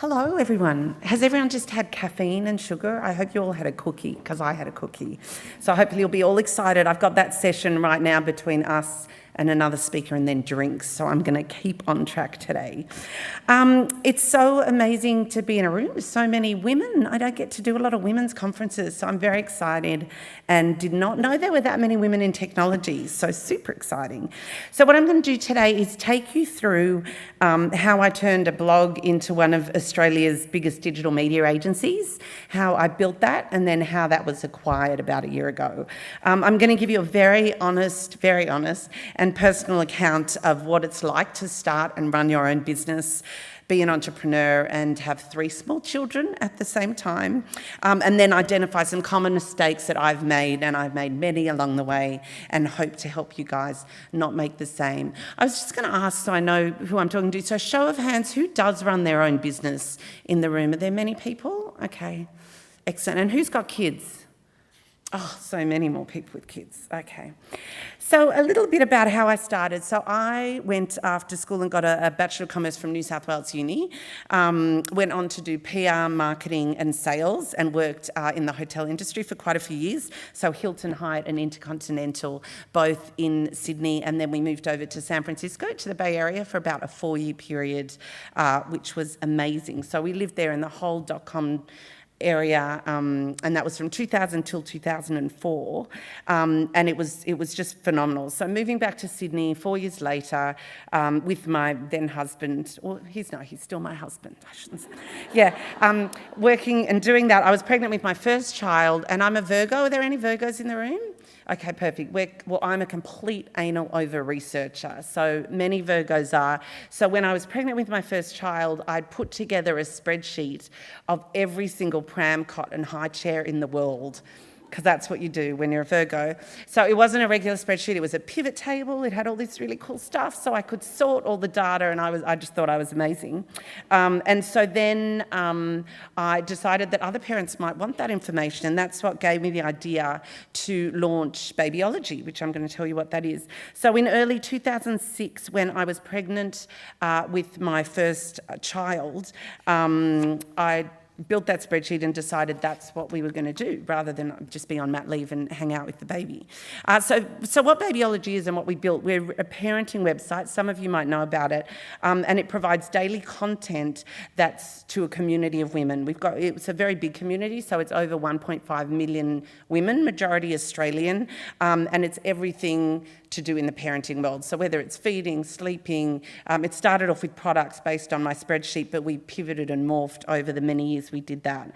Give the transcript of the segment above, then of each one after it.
Hello, everyone. Has everyone just had caffeine and sugar? I hope you all had a cookie, because I had a cookie. So hopefully you'll be all excited. I've got that session right now between us and another speaker and then drinks, so I'm going to keep on track today. It's so amazing to be in a room with so many women. I don't get to do a lot of women's conferences, so I'm very excited and did not know there were that many women in technology, so super exciting. So what I'm going to do today is take you through how I turned a blog into one of Australia's biggest digital media agencies, how I built that, and then how that was acquired about a year ago. I'm going to give you a very honest and personal account of what it's like to start and run your own business, be an entrepreneur and have 3 small children at the same time, and then identify some common mistakes that I've made, and I've made many along the way, and hope to help you guys not make the same. I was just going to ask so I know who I'm talking to. So show of hands, who does run their own business in the room? Are there many people? Okay, excellent. And who's got kids? Oh, so many more people with kids. Okay. So a little bit about how I started. So I went after school and got a Bachelor of Commerce from New South Wales Uni, went on to do PR, marketing and sales, and worked in the hotel industry for quite a few years. So Hilton, Hyatt and Intercontinental, both in Sydney, and then we moved over to San Francisco, to the Bay Area, for about a 4-year period, which was amazing. So we lived there in the whole .com area, and that was from 2000 till 2004, and it was just phenomenal. So moving back to Sydney 4 years later, with my then husband, well, he's still my husband, I shouldn't say. Yeah, working and doing that. I was pregnant with my first child, and I'm a Virgo. Are there any Virgos in the room? Okay, perfect. Well, I'm a complete anal over-researcher, so many Virgos are. So when I was pregnant with my first child, I'd put together a spreadsheet of every single pram, cot and high chair in the world, because that's what you do when you're a Virgo. So it wasn't a regular spreadsheet, it was a pivot table. It had all this really cool stuff, so I could sort all the data, and I just thought I was amazing. And so then I decided that other parents might want that information, and that's what gave me the idea to launch Babyology, which I'm going to tell you what that is. So in early 2006, when I was pregnant with my first child, I built that spreadsheet and decided that's what we were going to do, rather than just be on mat leave and hang out with the baby. So what Babyology is and what we built, we're a parenting website. Some of you might know about it, and it provides daily content that's to a community of women. It's a very big community, so it's over 1.5 million women, majority Australian, and it's everything to do in the parenting world. So whether it's feeding, sleeping, it started off with products based on my spreadsheet, but we pivoted and morphed over the many years we did that.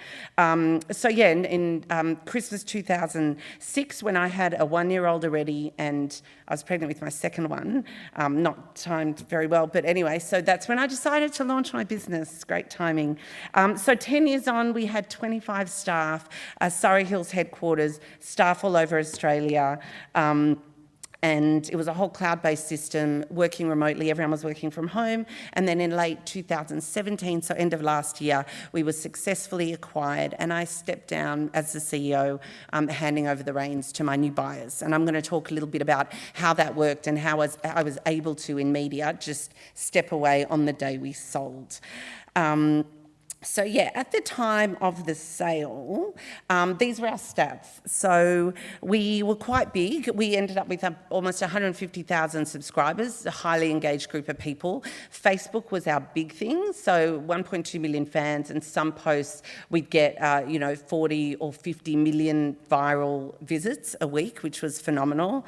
So yeah, in Christmas 2006, when I had a 1-year-old already and I was pregnant with my second one, not timed very well, but anyway, so that's when I decided to launch my business. Great timing. So 10 years on, we had 25 staff, Surrey Hills headquarters, staff all over Australia, and it was a whole cloud-based system, working remotely. Everyone was working from home. And then in late 2017, so end of last year, we were successfully acquired, and I stepped down as the CEO, handing over the reins to my new buyers. And I'm going to talk a little bit about how that worked and how I was able to, in media, just step away on the day we sold. So yeah, at the time of the sale, these were our stats. So we were quite big. We ended up with almost 150,000 subscribers, a highly engaged group of people. Facebook was our big thing, so 1.2 million fans, and some posts we'd get 40 or 50 million viral visits a week, which was phenomenal.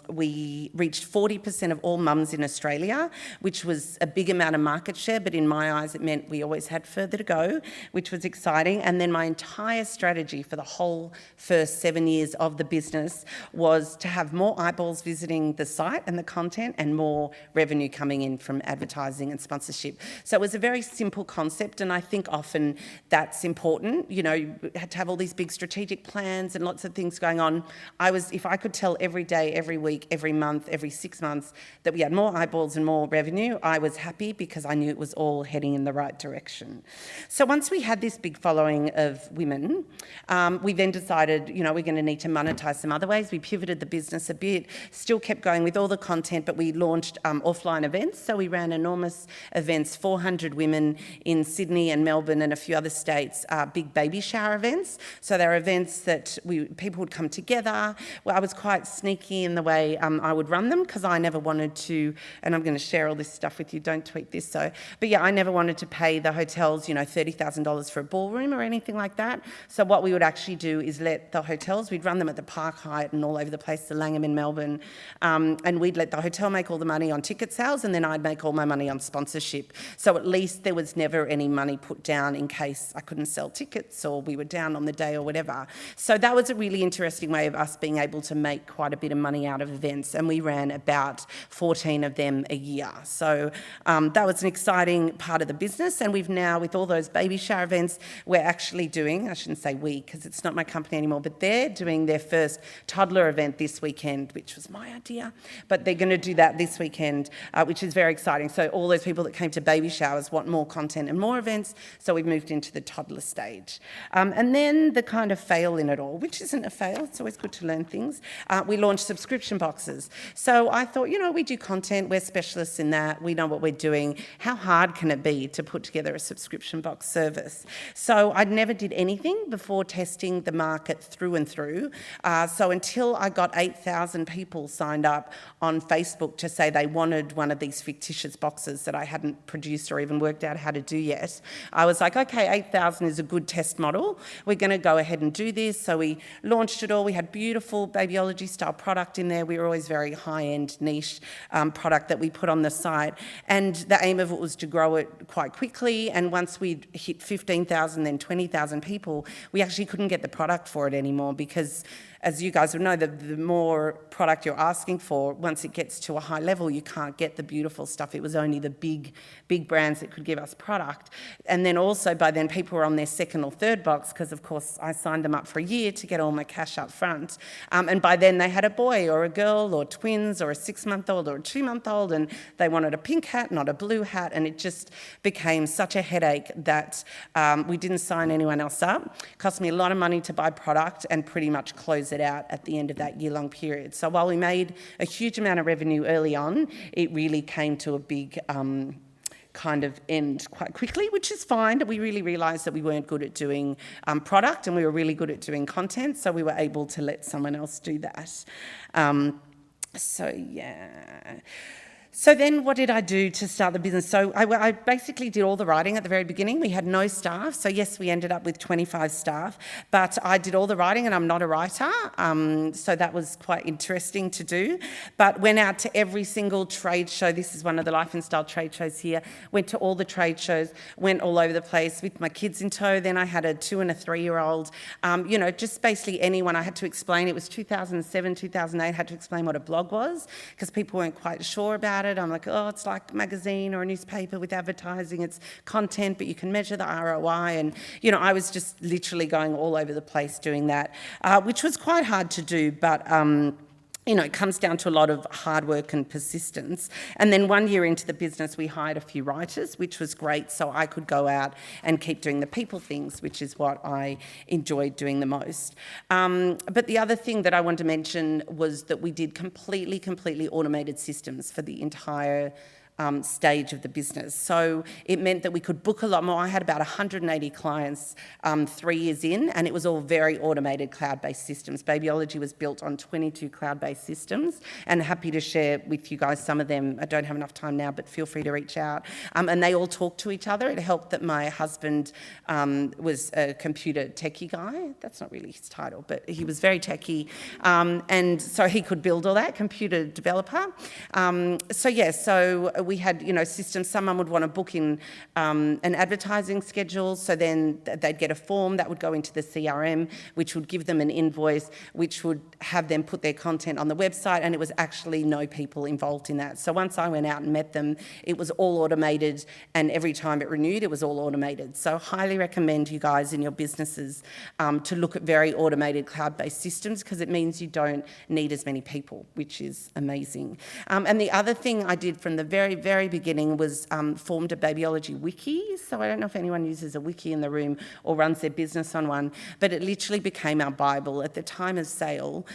We reached 40% of all mums in Australia, which was a big amount of market share, but in my eyes it meant we always had further to go, which was exciting. And then my entire strategy for the whole first 7 years of the business was to have more eyeballs visiting the site and the content, and more revenue coming in from advertising and sponsorship. So it was a very simple concept, and I think often that's important. You had to have all these big strategic plans and lots of things going on. If I could tell every day, every week, every month, every 6 months that we had more eyeballs and more revenue, I was happy, because I knew it was all heading in the right direction. action. So once we had this big following of women, we then decided, we're going to need to monetize some other ways. We pivoted the business a bit, still kept going with all the content, but we launched offline events. So we ran enormous events, 400 women in Sydney and Melbourne and a few other states, big baby shower events. So there are events that people would come together. Well, I was quite sneaky in the way I would run them because I never wanted to, and I'm going to share all this stuff with you, don't tweet this. But yeah, I never wanted to pay the hotels, $30,000 for a ballroom or anything like that. So what we would actually do is let the hotels, we'd run them at the Park Hyatt and all over the place, the Langham in Melbourne, and we'd let the hotel make all the money on ticket sales and then I'd make all my money on sponsorship. So at least there was never any money put down in case I couldn't sell tickets or we were down on the day or whatever. So that was a really interesting way of us being able to make quite a bit of money out of events, and we ran about 14 of them a year. So that was an exciting part of the business, and we've now, with all those baby shower events, we're actually doing, I shouldn't say we because it's not my company anymore, but they're doing their first toddler event this weekend, which was my idea, but they're going to do that this weekend, which is very exciting. So all those people that came to baby showers want more content and more events, so we've moved into the toddler stage. And then the kind of fail in it all, which isn't a fail, it's always good to learn things, we launched subscription boxes. So I thought, we do content, we're specialists in that, we know what we're doing, how hard can it be to put together a subscription box service? So I never did anything before testing the market through and through. So until I got 8,000 people signed up on Facebook to say they wanted one of these fictitious boxes that I hadn't produced or even worked out how to do yet, I was like, okay, 8,000 is a good test model. We're going to go ahead and do this. So we launched it all. We had beautiful babyology style product in there. We were always very high-end niche product that we put on the site. And the aim of it was to grow it quite quickly. And once we'd hit 15,000, then 20,000 people, we actually couldn't get the product for it anymore because, as you guys would know, the more product you're asking for, once it gets to a high level, you can't get the beautiful stuff. It was only the big brands that could give us product. And then also by then people were on their second or third box because, of course, I signed them up for a year to get all my cash up front. And by then they had a boy or a girl or twins or a 6-month-old or a 2-month-old, and they wanted a pink hat, not a blue hat, and it just became such a headache that we didn't sign anyone else up. It cost me a lot of money to buy product and pretty much close it out at the end of that year-long period. So while we made a huge amount of revenue early on, it really came to a big kind of end quite quickly, which is fine. We really realised that we weren't good at doing product and we were really good at doing content, so we were able to let someone else do that. So then what did I do to start the business? So I basically did all the writing at the very beginning. We had no staff. So yes, we ended up with 25 staff, but I did all the writing and I'm not a writer. So that was quite interesting to do. But went out to every single trade show. This is one of the Life and Style trade shows here. Went to all the trade shows, went all over the place with my kids in tow. Then I had a 2 and a 3-year-old. Just basically anyone. I had to explain, it was 2007, 2008, had to explain what a blog was because people weren't quite sure about it. I'm like, it's like a magazine or a newspaper with advertising. It's content, but you can measure the ROI. And, I was just literally going all over the place doing that, which was quite hard to do, but it comes down to a lot of hard work and persistence. And then 1 year into the business, we hired a few writers, which was great, so I could go out and keep doing the people things, which is what I enjoyed doing the most. But the other thing that I wanted to mention was that we did completely automated systems for the entire stage of the business. So it meant that we could book a lot more. I had about 180 clients 3 years in, and it was all very automated cloud-based systems. Babyology was built on 22 cloud-based systems, and happy to share with you guys some of them. I don't have enough time now, but feel free to reach out. And they all talk to each other. It helped that my husband was a computer techie guy. That's not really his title, but he was very techie. And so he could build all that, computer developer. So we had, systems. Someone would want to book in an advertising schedule, so then they'd get a form that would go into the CRM, which would give them an invoice, which would have them put their content on the website, and it was actually no people involved in that. So once I went out and met them, it was all automated, and every time it renewed, it was all automated. So highly recommend you guys in your businesses to look at very automated cloud-based systems because it means you don't need as many people, which is amazing. And the other thing I did from the very very, very beginning was formed a babyology wiki. So I don't know if anyone uses a wiki in the room or runs their business on one, but it literally became our Bible. At the time of sale,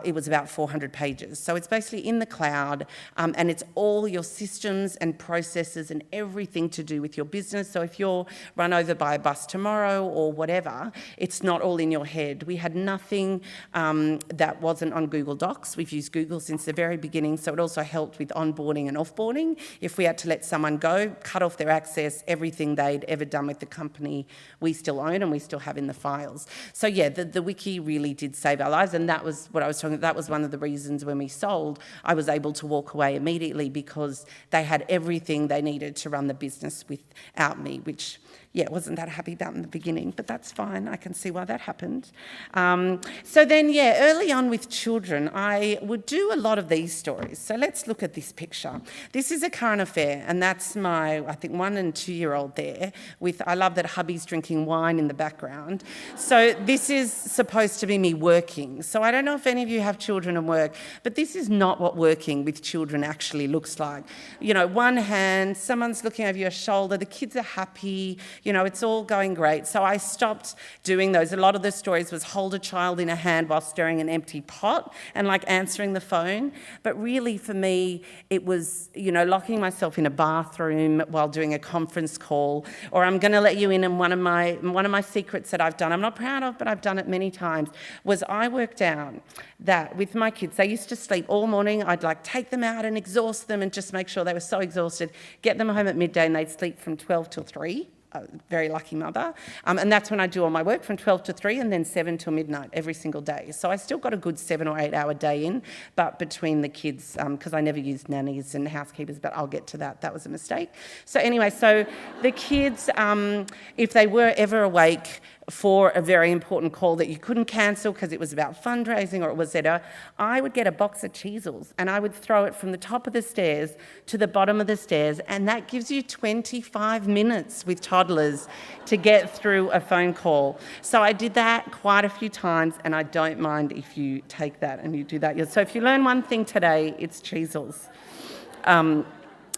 it was about 400 pages. So it's basically in the cloud, and it's all your systems and processes and everything to do with your business. So if you're run over by a bus tomorrow or whatever, it's not all in your head. We had nothing that wasn't on Google Docs. We've used Google since the very beginning, so it also helped with onboarding and offboarding. If we had to let someone go, cut off their access, everything they'd ever done with the company we still own and we still have in the files. So yeah, the wiki really did save our lives, and that was what I was talking about. That was one of the reasons when we sold, I was able to walk away immediately because they had everything they needed to run the business without me, which, yeah, wasn't that happy about in the beginning, but that's fine. I can see why that happened. So then, yeah, early on with children, I would do a lot of these stories. So let's look at this picture. This is a current affair, and that's my, I think, 1 and 2 year old there with, I love that hubby's drinking wine in the background. So this is supposed to be me working. So I don't know if any of you have children and work, but this is not what working with children actually looks like. You know, one hand, someone's looking over your shoulder, the kids are happy, you know, it's all going great. So I stopped doing those. A lot of the stories was hold a child in a hand while stirring an empty pot and like answering the phone. But really for me, it was, you know, locking myself in a bathroom while doing a conference call, or I'm going to let you in on one of my secrets that I've done. I'm not proud of, but I've done it many times, was I worked out that with my kids, they used to sleep all morning. I'd like take them out and exhaust them and just make sure they were so exhausted, get them home at midday and they'd sleep from 12 till 3. Very lucky mother. And that's when I do all my work from 12 to 3 and then 7 till midnight every single day. So I still got a good 7 or 8 hour day in, but between the kids, because I never used nannies and housekeepers, but I'll get to that. That was a mistake. So anyway, so the kids, if they were ever awake for a very important call that you couldn't cancel because it was about fundraising or it was I would get a box of Cheezels and I would throw it from the top of the stairs to the bottom of the stairs, and that gives you 25 minutes with toddlers to get through a phone call. So I did that quite a few times, and I don't mind if you take that and you do that. So if you learn one thing today, it's Cheezels.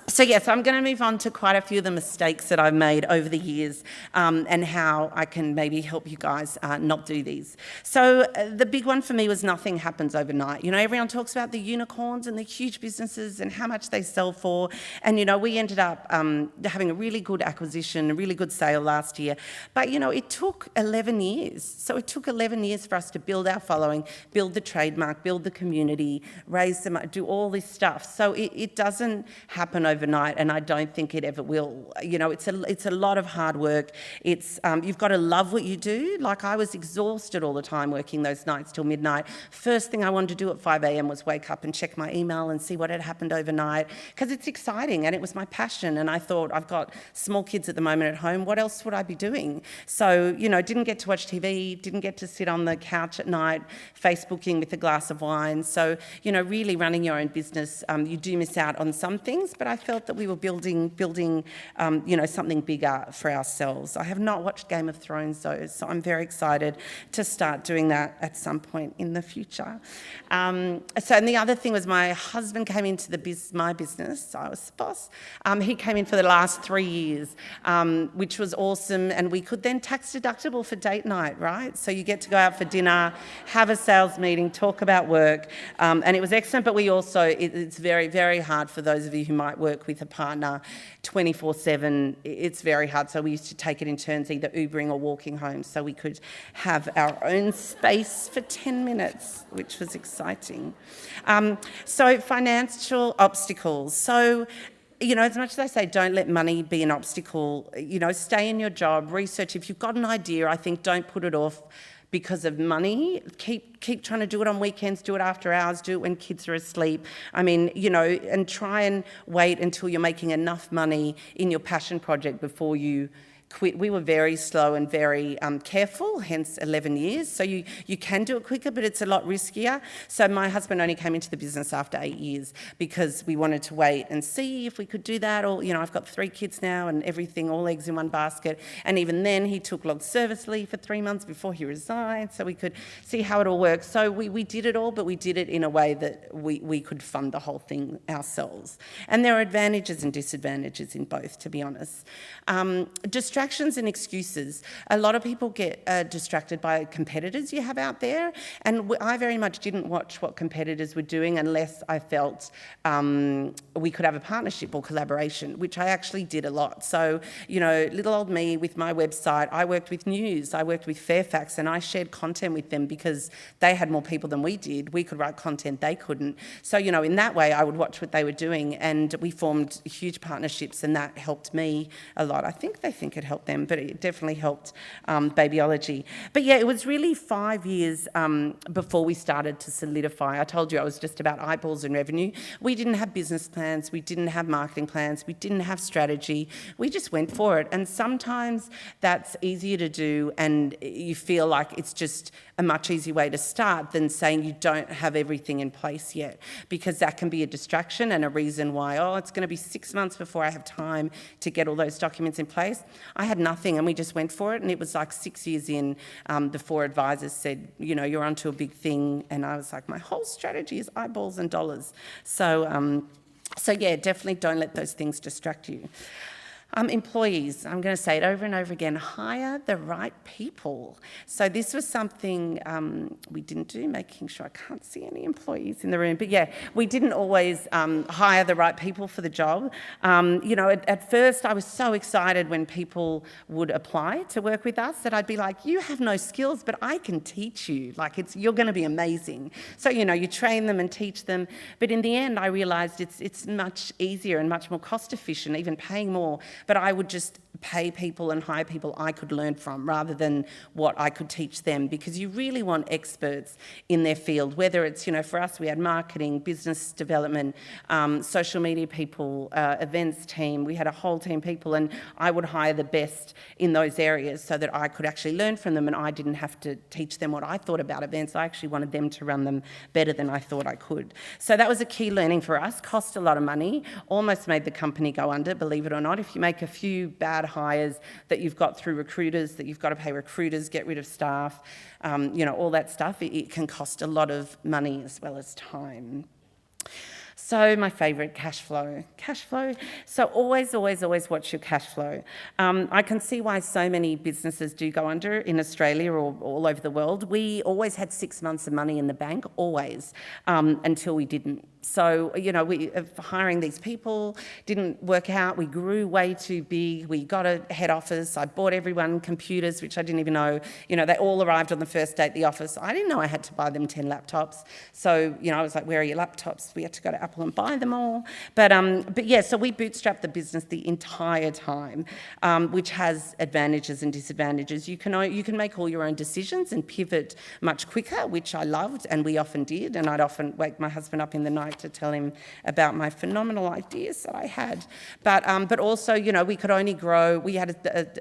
So yes, I'm going to move on to quite a few of the mistakes that I've made over the years, and how I can maybe help you guys not do these. So the big one for me was nothing happens overnight. You know, everyone talks about the unicorns and the huge businesses and how much they sell for. And, you know, we ended up having a really good acquisition, a really good sale last year. But, you know, it took 11 years. So it took 11 years for us to build our following, build the trademark, build the community, raise them, do all this stuff. So it doesn't happen overnight, and I don't think it ever will. You know, it's a lot of hard work. It's you've got to love what you do. Like, I was exhausted all the time working those nights till midnight. First thing I wanted to do at 5 a.m. was wake up and check my email and see what had happened overnight, because it's exciting and it was my passion. And I thought, I've got small kids at the moment at home, what else would I be doing? So, you know, didn't get to watch TV, didn't get to sit on the couch at night Facebooking with a glass of wine. So, you know, really running your own business, you do miss out on some things, but I felt that we were building, you know, something bigger for ourselves. I have not watched Game of Thrones though, so I'm very excited to start doing that at some point in the future. And the other thing was my husband came into my business. I was the boss. He came in for the last 3 years, which was awesome, and we could then tax deductible for date night, right? So you get to go out for dinner, have a sales meeting, talk about work, and it was excellent. But we also, it's very, very hard for those of you who might work with a partner 24/7. It's very hard. So we used to take it in turns, either Ubering or walking home, so we could have our own space for 10 minutes, which was exciting. So financial obstacles. So, you know, as much as I say don't let money be an obstacle, you know, stay in your job, research. If you've got an idea, I think don't put it off because of money. Keep trying to do it on weekends, do it after hours, do it when kids are asleep. I mean, you know, and try and wait until you're making enough money in your passion project before you we were very slow and very careful, hence 11 years. So you can do it quicker, but it's a lot riskier. So my husband only came into the business after 8 years because we wanted to wait and see if we could do that. Or, I've got 3 kids now and everything, all eggs in one basket. And even then he took long service leave for 3 months before he resigned so we could see how it all works. So we did it all, but we did it in a way that we could fund the whole thing ourselves. And there are advantages and disadvantages in both, to be honest. Distractions and excuses. A lot of people get distracted by competitors you have out there, and I very much didn't watch what competitors were doing unless I felt we could have a partnership or collaboration, which I actually did a lot. So, little old me with my website, I worked with news, I worked with Fairfax, and I shared content with them because they had more people than we did. We could write content they couldn't. So, in that way, I would watch what they were doing, and we formed huge partnerships, and that helped me a lot. I think they think it helped them, but it definitely helped Babyology. But yeah, it was really 5 years before we started to solidify. I told you I was just about eyeballs and revenue. We didn't have business plans, we didn't have marketing plans, we didn't have strategy. We just went for it. And sometimes that's easier to do, and you feel like it's just a much easier way to start than saying you don't have everything in place yet, because that can be a distraction and a reason why, it's going to be 6 months before I have time to get all those documents in place. I had nothing, and we just went for it, and it was like 6 years in before advisors said, you're onto a big thing, and I was like, my whole strategy is eyeballs and dollars. So yeah, definitely don't let those things distract you. Employees, I'm going to say it over and over again, hire the right people. So this was something we didn't do, making sure I can't see any employees in the room. But yeah, we didn't always hire the right people for the job. At first I was so excited when people would apply to work with us that I'd be like, you have no skills, but I can teach you. You're going to be amazing. So, you train them and teach them. But in the end, I realised it's much easier and much more cost efficient, even paying more. But I would just pay people and hire people I could learn from rather than what I could teach them, because you really want experts in their field, whether it's, for us, we had marketing, business development, social media people, events team. We had a whole team of people, and I would hire the best in those areas so that I could actually learn from them and I didn't have to teach them what I thought about events. I actually wanted them to run them better than I thought I could. So that was a key learning for us. Cost a lot of money, almost made the company go under, believe it or not. If you make a few bad hires that you've got through recruiters, that you've got to pay recruiters, get rid of staff, all that stuff, it can cost a lot of money as well as time. So my favourite, cash flow. Cash flow. So always, always, always watch your cash flow. I can see why so many businesses do go under in Australia or all over the world. We always had 6 months of money in the bank, always, until we didn't. So, we hiring these people didn't work out. We grew way too big. We got a head office. I bought everyone computers, which I didn't even know. They all arrived on the first day at the office. I didn't know I had to buy them 10 laptops. So, I was like, where are your laptops? We had to go to Apple and buy them all. But yeah, so we bootstrapped the business the entire time, which has advantages and disadvantages. You can make all your own decisions and pivot much quicker, which I loved, and we often did. And I'd often wake my husband up in the night to tell him about my phenomenal ideas that I had. But also, we could only grow. We had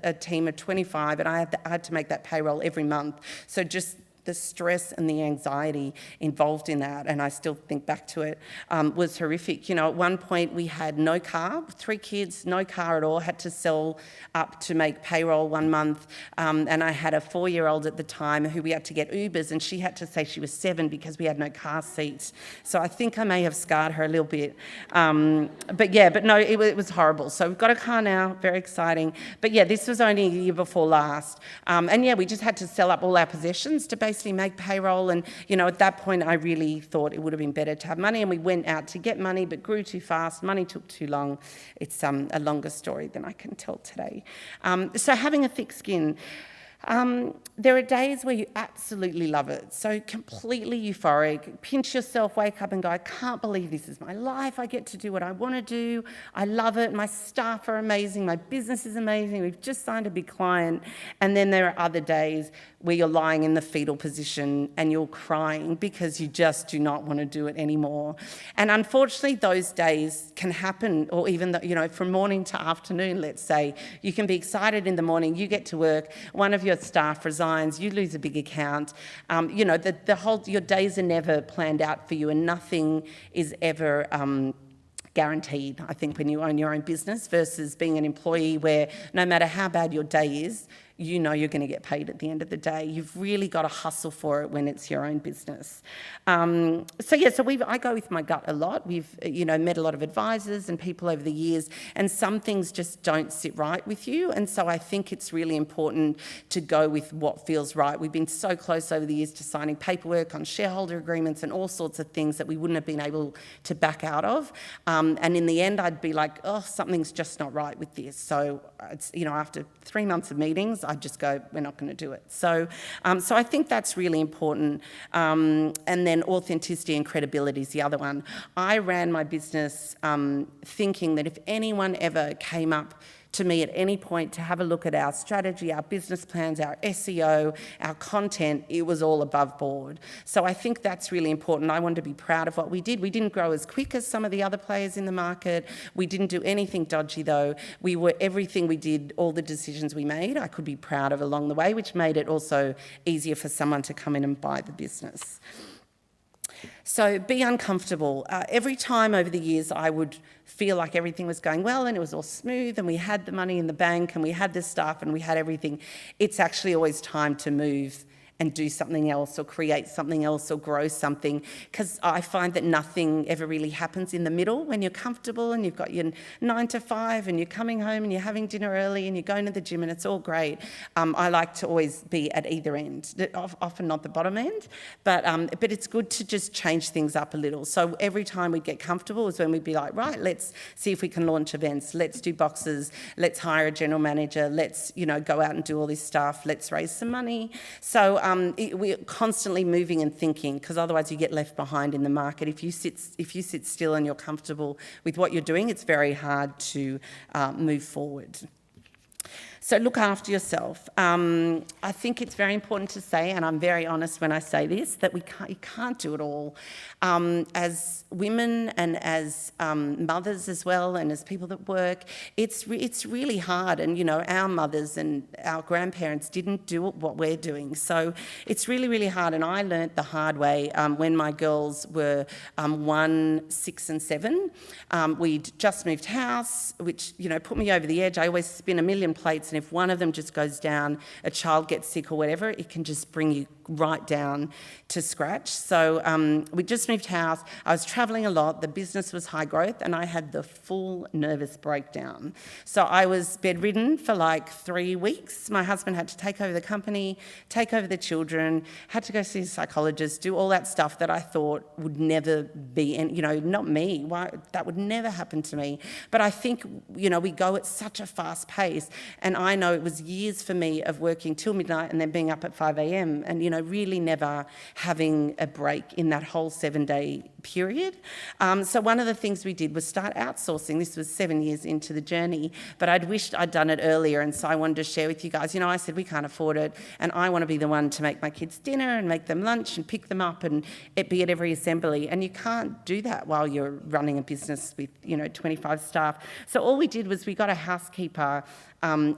a team of 25, and I had to make that payroll every month. So just the stress and the anxiety involved in that, and I still think back to it, was horrific. At one point we had no car, 3 kids, no car at all, had to sell up to make payroll 1 month, and I had a 4-year-old at the time who we had to get Ubers, and she had to say she was 7 because we had no car seats. So I think I may have scarred her a little bit. But no, it was horrible. So we've got a car now, very exciting. But yeah, this was only a year before last. And yeah, we just had to sell up all our possessions to basically make payroll, and at that point I really thought it would have been better to have money, and we went out to get money but grew too fast. Money took too long. It's a longer story than I can tell today. So having a thick skin. There are days where you absolutely love it, so completely euphoric, pinch yourself, wake up and go, I can't believe this is my life, I get to do what I want to do, I love it, my staff are amazing, my business is amazing, we've just signed a big client. And then there are other days where you're lying in the fetal position and you're crying because you just do not want to do it anymore. And unfortunately, those days can happen, or even, from morning to afternoon, let's say. You can be excited in the morning, you get to work, one of your staff resigns, you lose a big account. Your days are never planned out for you, and nothing is ever guaranteed, I think, when you own your own business versus being an employee where no matter how bad your day is, you know you're going to get paid at the end of the day. You've really got to hustle for it when it's your own business. I go with my gut a lot. We've, met a lot of advisors and people over the years, and some things just don't sit right with you. And so I think it's really important to go with what feels right. We've been so close over the years to signing paperwork on shareholder agreements and all sorts of things that we wouldn't have been able to back out of. And in the end, I'd be like, oh, something's just not right with this. So it's, after 3 months of meetings, I'd just go, we're not going to do it. So I think that's really important. And then authenticity and credibility is the other one. I ran my business thinking that if anyone ever came up to me at any point to have a look at our strategy, our business plans, our SEO, our content, it was all above board. So I think that's really important. I wanted to be proud of what we did. We didn't grow as quick as some of the other players in the market. We didn't do anything dodgy though. Everything we did, all the decisions we made, I could be proud of along the way, which made it also easier for someone to come in and buy the business. So be uncomfortable. Every time over the years I would feel like everything was going well and it was all smooth and we had the money in the bank and we had the staff and we had everything, it's actually always time to move and do something else or create something else or grow something, because I find that nothing ever really happens in the middle. When you're comfortable and you've got your 9 to 5 and you're coming home and you're having dinner early and you're going to the gym and it's all great, I like to always be at either end, often not the bottom end, but it's good to just change things up a little. So every time we'd get comfortable is when we'd be like, right, let's see if we can launch events, let's do boxes, let's hire a general manager, let's go out and do all this stuff, let's raise some money. So we're constantly moving and thinking, because otherwise you get left behind in the market. If you sit still and you're comfortable with what you're doing, it's very hard to move forward. So look after yourself. I think it's very important to say, and I'm very honest when I say this, that you can't do it all. As women and as mothers as well, and as people that work, it's really hard. And our mothers and our grandparents didn't do what we're doing, so it's really, really hard. And I learnt the hard way when my girls were 1, 6, and 7. We'd just moved house, which put me over the edge. I always spin a million plates. And if one of them just goes down, a child gets sick or whatever, it can just bring you right down to scratch. So we just moved house. I was travelling a lot. The business was high growth and I had the full nervous breakdown. So I was bedridden for like 3 weeks. My husband had to take over the company, take over the children, had to go see a psychologist, do all that stuff that I thought would never be, and not me. Why, that would never happen to me. But I think, we go at such a fast pace, and I know it was years for me of working till midnight and then being up at 5 a.m. and, really never having a break in that whole 7-day period. So one of the things we did was start outsourcing. This was 7 years into the journey, but I'd wished I'd done it earlier, and so I wanted to share with you guys. I said we can't afford it, and I want to be the one to make my kids dinner and make them lunch and pick them up and it be at every assembly, and you can't do that while you're running a business with 25 staff. So all we did was we got a housekeeper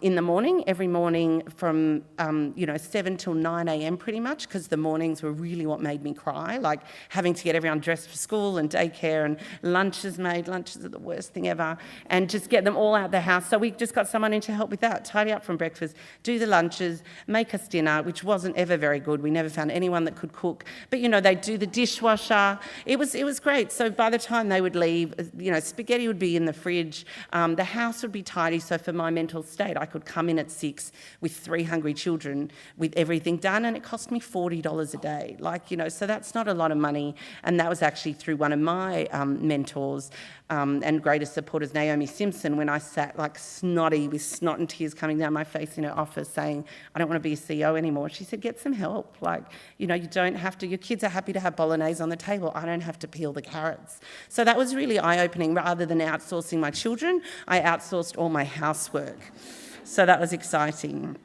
in the morning, every morning from 7 till 9 a.m. pretty much, because the mornings were really what made me cry, like having to get everyone dressed for school and daycare and lunches made. Lunches are the worst thing ever, and just get them all out the house. So we just got someone in to help with that, tidy up from breakfast, do the lunches, make us dinner, which wasn't ever very good. We never found anyone that could cook, but they'd do the dishwasher. It was great. So by the time they would leave, spaghetti would be in the fridge, the house would be tidy. So for my mental state, I could come in at 6 with 3 hungry children with everything done, and it cost me $40 a day. So that's not a lot of money, and that was actually through one of my mentors and greatest supporters, Naomi Simpson, when I sat like snotty with snot and tears coming down my face in her office saying, I don't want to be a CEO anymore. She said, get some help. You don't have to, your kids are happy to have bolognese on the table. I don't have to peel the carrots. So that was really eye-opening. Rather than outsourcing my children, I outsourced all my housework. So that was exciting.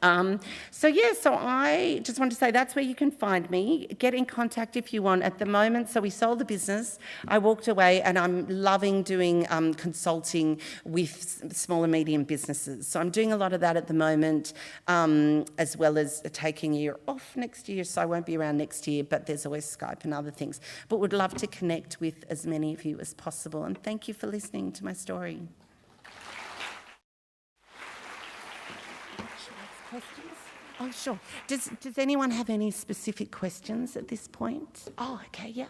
So I just want to say that's where you can find me. Get in contact if you want. At the moment, so we sold the business. I walked away and I'm loving doing consulting with small and medium businesses. So I'm doing a lot of that at the moment, as well as taking a year off next year. So I won't be around next year, but there's always Skype and other things. But would love to connect with as many of you as possible. And thank you for listening to my story. Questions? Oh, sure. Does anyone have any specific questions at this point? Oh, okay, yeah.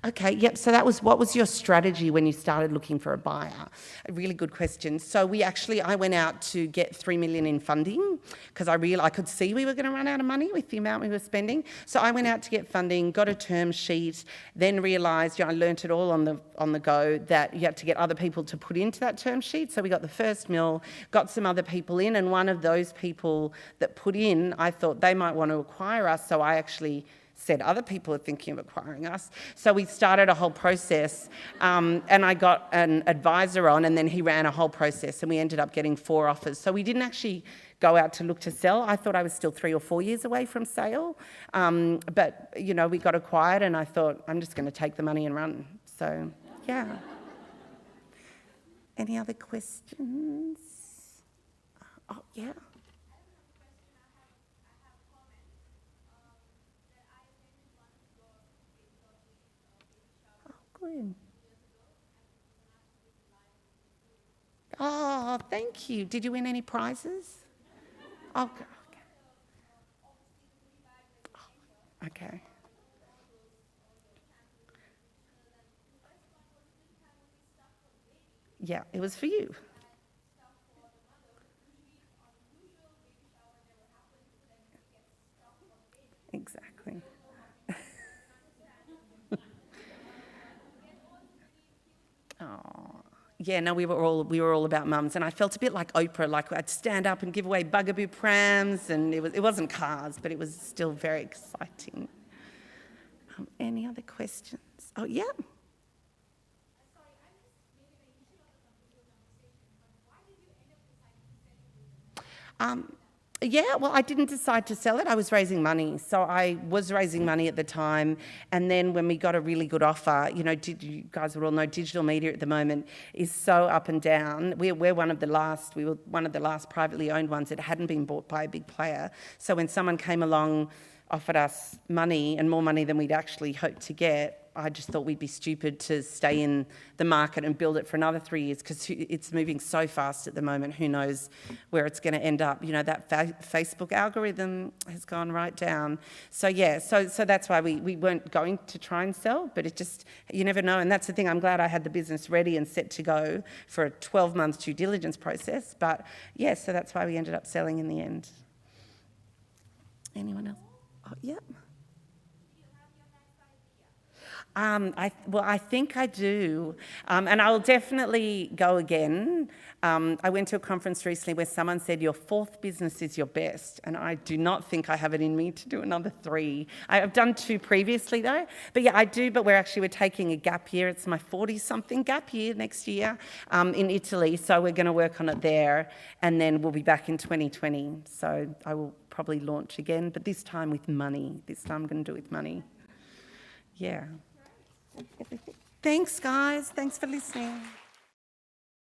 Okay, yep. So what was your strategy when you started looking for a buyer? A really good question. So I went out to get $3 million in funding because I could see we were going to run out of money with the amount we were spending. So I went out to get funding, got a term sheet, then realised, I learnt it all on the go that you had to get other people to put into that term sheet. So we got the first mill, got some other people in, and one of those people that put in, I thought they might want to acquire us. So I actually said other people are thinking of acquiring us. So we started a whole process, and I got an advisor on, and then he ran a whole process, and we ended up getting 4 offers. So we didn't actually go out to look to sell. I thought I was still 3 or 4 years away from sale, but we got acquired, and I thought I'm just going to take the money and run. So yeah. Any other questions? Oh yeah. Good. Oh, thank you. Did you win any prizes? Oh, okay. Yeah, it was for you. Exactly. Oh, yeah. No, we were all about mums, and I felt a bit like Oprah. Like I'd stand up and give away bugaboo prams, and it wasn't cars, but it was still very exciting. Any other questions? Oh, yeah. Yeah, well, I didn't decide to sell it. I was raising money. So I was raising money at the time. And then when we got a really good offer, you guys will all know digital media at the moment is so up and down. We were one of the last privately owned ones that hadn't been bought by a big player. So when someone came along, offered us money and more money than we'd actually hoped to get, I just thought we'd be stupid to stay in the market and build it for another 3 years because it's moving so fast at the moment. Who knows where it's going to end up? That Facebook algorithm has gone right down. So yeah, so that's why we weren't going to try and sell, but it just, you never know. And that's the thing, I'm glad I had the business ready and set to go for a 12-month due diligence process. But yeah, so that's why we ended up selling in the end. Anyone else? Oh, yeah. I think I do, and I'll definitely go again. I went to a conference recently where someone said your 4th business is your best, and I do not think I have it in me to do another 3. I've done 2 previously though, but yeah, I do. But we're taking a gap year. It's my 40-something gap year next year in Italy, so we're going to work on it there, and then we'll be back in 2020. So I will probably launch again, but this time with money. This time I'm going to do it with money. Yeah. Thanks, guys. Thanks for listening.